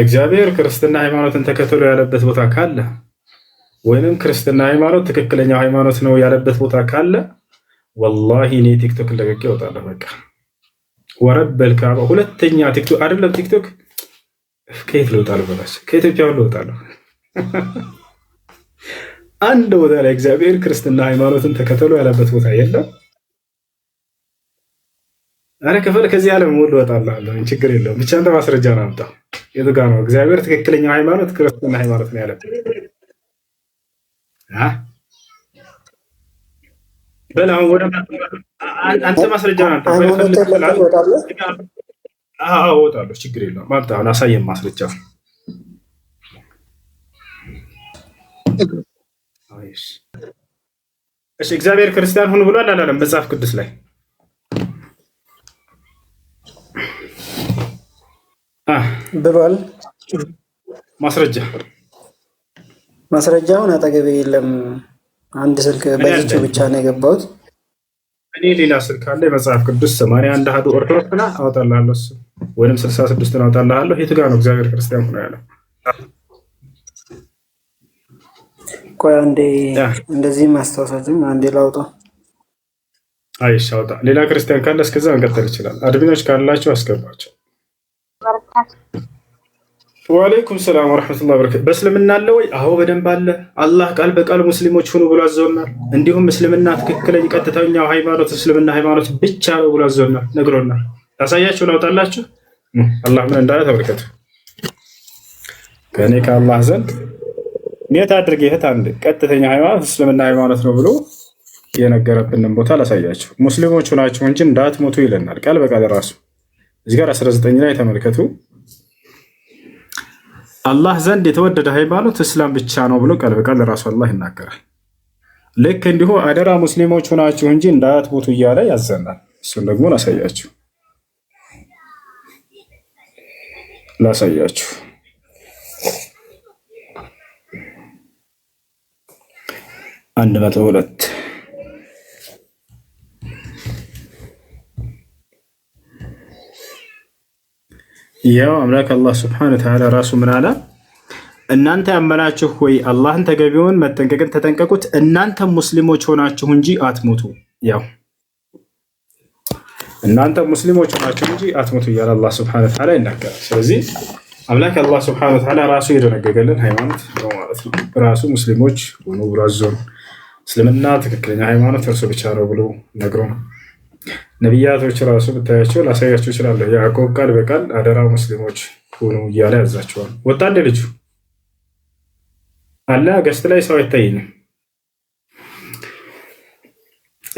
እግዚአብሔር ክርስትና ሃይማኖትን ተከተሉ ያለበት ቦታ ካለ ወይንም ክርስትና ሃይማኖት ትክክለኛው ሃይማኖት ነው ያለበት ቦታ ካለ ወላሂ እኔ ቲክቶክ ለቅቄ እወጣለሁ። በቃ ወረበል ካባ ሁለተኛ ቲክቶክ አይደለም ቲክቶክ ከየት ልወጣለሁ? በላሽ ከኢትዮጵያ ልወጣለሁ። አንድ ቦታ ላይ እግዚአብሔር ክርስትና ሃይማኖትን ተከተሉ ያለበት ቦታ የለም። አረ ከፈለ ከዚህ ዓለም ሙሉ እወጣለሁ፣ ችግር የለውም። ብቻ አንተ ማስረጃ ነው አምጣ። የቱ ጋር ነው እግዚአብሔር ትክክለኛው ሃይማኖት ክርስትና ሃይማኖት ነው ያለበት? በላሁን ወደ አንተ ማስረጃ ነው አምጣ። እወጣለሁ፣ ችግር የለውም። አምጣ አሳየን ማስረጃ። እሺ እግዚአብሔር ክርስቲያን ሁኑ ብሏል አላለም? መጽሐፍ ቅዱስ ላይ ብሏል። ማስረጃውን አጠገቤ የለም። አንድ ስልክ በዚች ብቻ ነው የገባሁት። እኔ ሌላ ስልክ አለ። የመጽሐፍ ቅዱስ 81 አሐዱ ኦርቶዶክስ ና አወጣልሃለሁ፣ እሱ ወይም 66 ነው አወጣልሃለሁ። የቱ ጋር ነው እግዚአብሔር ክርስቲያን ሆኖ ያለው? ቆይ አንዴ እንደዚህ ማስታወሳችሁ አንዴ ላውጣው። አይሽ አውጣ። ሌላ ክርስቲያን ካለ እስከዛ እንቀጥል ይችላል። አድሚኖች ካላችሁ አስገባቸው። ወአለይኩም ሰላም ወራህመቱላሂ ወበረካቱ። በእስልምና አለ ወይ? አዎ በደንብ አለ። አላህ ቃል በቃል ሙስሊሞች ሁኑ ብሎ አዘውናል። እንዲሁም እስልምና ትክክለኛ ቀጥተኛው ሃይማኖት እስልምና ሃይማኖት ብቻ ነው ብሎ አዘውናል፣ ነግሮናል። ታሳያችሁ፣ ላውጣላችሁ። አላህ ምን እንዳለ ተመልከቱ። ከኔ ከአላህ ዘንድ ኔት አድርጌ እህት አንድ ቀጥተኛ ሃይማኖት እስልምና ሃይማኖት ነው ብሎ የነገረብንን ቦታ ላሳያችሁ። ሙስሊሞች ናችሁ እንጂ እንዳትሞቱ ይለናል ቃል በቃል ራሱ። እዚህ ጋር 19 ላይ ተመልከቱ። አላህ ዘንድ የተወደደ ሃይማኖት እስላም ብቻ ነው ብሎ ቃል በቃል ለራሱ አላህ ይናገራል። ልክ እንዲሁ አደራ ሙስሊሞች ሆናችሁ እንጂ እንዳትሞቱ እያለ ያዘናል። እሱን ደግሞ ላሳያችሁ 102 ያው አምላክ አላህ ስብሐነ ወተዓላ ራሱ ምን አለ? እናንተ ያመናችሁ ሆይ አላህን ተገቢውን መጠንቀቅን ተጠንቀቁት፣ እናንተ ሙስሊሞች ሆናችሁ እንጂ አትሞቱ። ያው እናንተ ሙስሊሞች ሆናችሁ እንጂ አትሞቱ እያለ አላህ ስብሐነ ወተዓላ ይናገራል። ስለዚህ አምላክ አላህ ስብሐነ ወተዓላ ራሱ የደነገገልን ሃይማኖት ነው ማለት ነው። ራሱ ሙስሊሞች ሆኑ ብሎ አዞን። እስልምና ትክክለኛ ሃይማኖት እርሱ ብቻ ነው ብሎ ነግሮ ነው። ነቢያቶች ራሱ ብታያቸው ላሳያቸው እችላለሁ። ያዕቆብ ቃል በቃል አደራ ሙስሊሞች ሆኑ እያለ ያዛቸዋል። ወጣ እንደ ልጁ አለ ገስት ላይ ሰው አይታይንም።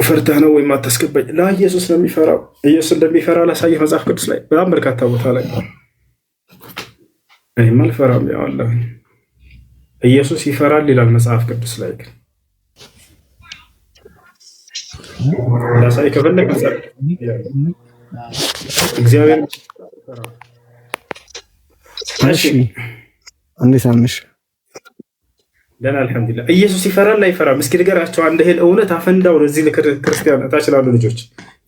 ፈርተህ ነው ወይም አታስገባኝ። ኢየሱስ ነው የሚፈራው። ኢየሱስ እንደሚፈራ ላሳየህ መጽሐፍ ቅዱስ ላይ በጣም በርካታ ቦታ ላይ። እኔም አልፈራም ያው አለ ኢየሱስ ይፈራል ይላል መጽሐፍ ቅዱስ ላይ ግን ላሳይ ከፈለክ እግዚአብሔር እሺ እንዴት አመሽ? ደህና አልሐምዱሊላህ። ኢየሱስ ይፈራል አይፈራም? እስኪ ንገራቸው። አንድ ሄል እውነት አፈንዳው ለዚህ ክርስቲያን ታች ላሉ ልጆች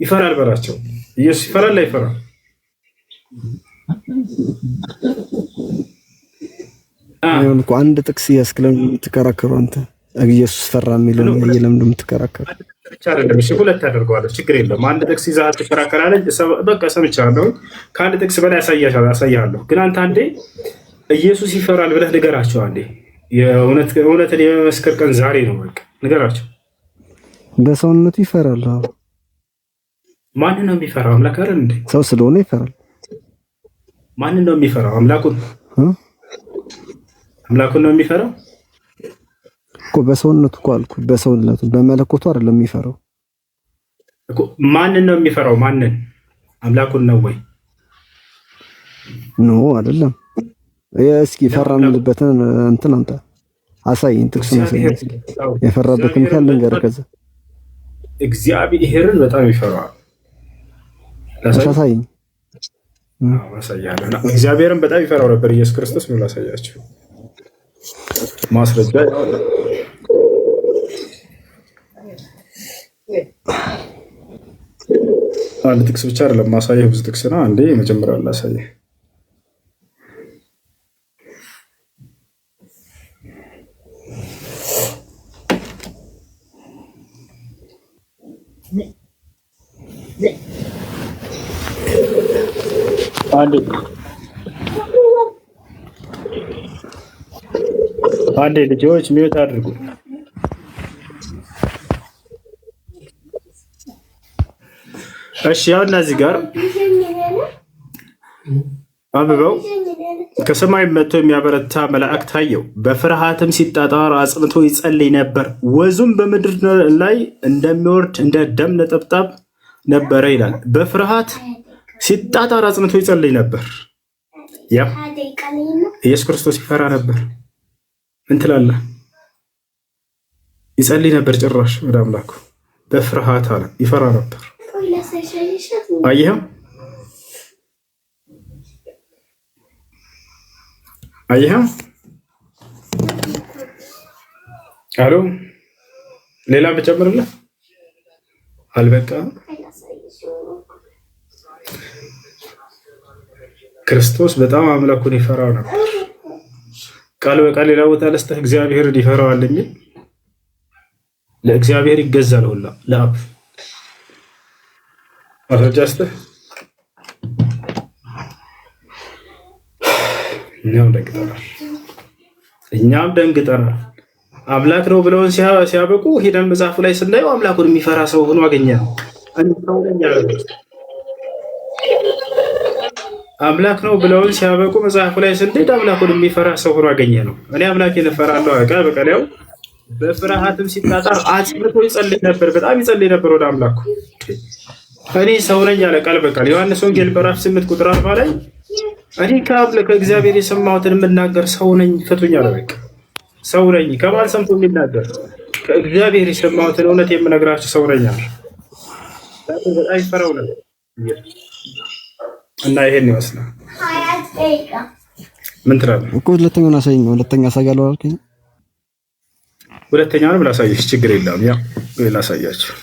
ይፈራል በላቸው። ኢየሱስ ይፈራል አይፈራም? አሁን እኮ አንድ ጥቅስ ያስክለም የምትከራከሩ አንተ ኢየሱስ ፈራ የሚለው ለምን የምትከራከሩ? ብቻ አይደለም። እሺ ሁለት አደርገዋለሁ፣ ችግር የለም። አንድ ጥቅስ ይዘህ ትከራከራለህ። በቃ ሰምቻለሁ። ከአንድ ጥቅስ በላይ ያሳያለሁ። ግን አንተ አንዴ ኢየሱስ ይፈራል ብለህ ንገራቸው። አንዴ እውነትን የመመስከር ቀን ዛሬ ነው። በቃ ንገራቸው። በሰውነቱ ይፈራል። ማንን ነው የሚፈራው? አምላክ አይደል እንዴ? ሰው ስለሆነ ይፈራል። ማንን ነው የሚፈራው? አምላኩን ነው የሚፈራው እኮ በሰውነቱ እኮ አልኩ። በሰውነቱ በመለኮቱ አይደለም የሚፈራው እኮ። ማንን ነው የሚፈራው? ማንን? አምላኩን ነው ወይ? ኖ አይደለም። እስኪ ፈራ የምልበትን እንትን አንተ አሳይኝ፣ ጥቅስ አሳይኝ። የፈራበትን ምክንያት ልንገርህ። ከዛ እግዚአብሔርን በጣም ይፈራዋል። አሳይኝ። አሳያለሁ። እግዚአብሔርን በጣም ይፈራው ነበር ኢየሱስ ክርስቶስ ነው። ላሳያችሁ ማስረጃ አንድ ጥቅስ ብቻ አይደለም ማሳየህ፣ ብዙ ጥቅስ ነው። አንዴ የመጀመሪያውን ላሳየህ። አንዴ ልጆች ሚዩት አድርጉ። እሺ ያው እነዚህ ጋር አንብበው ከሰማይ መጥቶ የሚያበረታ መልአክ ታየው፣ በፍርሃትም ሲጣጣር አጽንቶ ይጸልይ ነበር። ወዙም በምድር ላይ እንደሚወርድ እንደ ደም ነጠብጣብ ነበረ ይላል። በፍርሃት ሲጣጣር አጽንቶ ይጸልይ ነበር። ያ ኢየሱስ ክርስቶስ ይፈራ ነበር። ምን ትላለህ? ይጸልይ ነበር። ጭራሽ ወደ አምላኩ በፍርሃት አለ፣ ይፈራ ነበር። አየኸው አየኸው። አሎ ሌላ ብጨምርልህ አልበቃ። ክርስቶስ በጣም አምላኩን ይፈራው ነበር። ቃል በቃል ሌላ ቦታ ለስተህ እግዚአብሔርን ይፈራዋል የሚል ለእግዚአብሔር ይገዛል ሁላ ለአብ አረጃስተህ እኛም ደንግጠናል። አምላክ ነው ብለውን ሲያበቁ ሄደን መጽሐፉ ላይ ስናየው አምላኩን የሚፈራ ሰው ሆኖ አገኘ ነው። አምላክ ነው ብለውን ሲያበቁ መጽሐፉ ላይ ስንሄድ አምላኩን የሚፈራ ሰው ሆኖ አገኘ ነው። እኔ አምላኬን እፈራለሁ አቀ በቀሌው በፍርሃትም ሲጣጣር አጽንቶ ይጸልይ ነበር። በጣም ይጸልይ ነበር ወደ አምላኩ። እኔ ሰው ነኝ ያለ ቃል በቃል ዮሐንስ ወንጌል ምዕራፍ 8 ቁጥር 40 ላይ እኔ ከእግዚአብሔር የሰማሁትን የምናገር ሰው ነኝ ፍቱኝ አለ። በቃ ሰው ነኝ። ከማን ሰምቶ የሚናገር? ከእግዚአብሔር የሰማሁትን እውነት የምነግራችሁ ሰው ነኝ አለ። በጣም ይፈራው ነበር እና ይሄን ይመስላል። ምን ትላለህ እኮ? ሁለተኛውን አሳይኝ። ሁለተኛ አሳያለሁ አልከኝ። ሁለተኛውንም ላሳየሽ፣ ችግር የለም። ያው ላሳያችሁ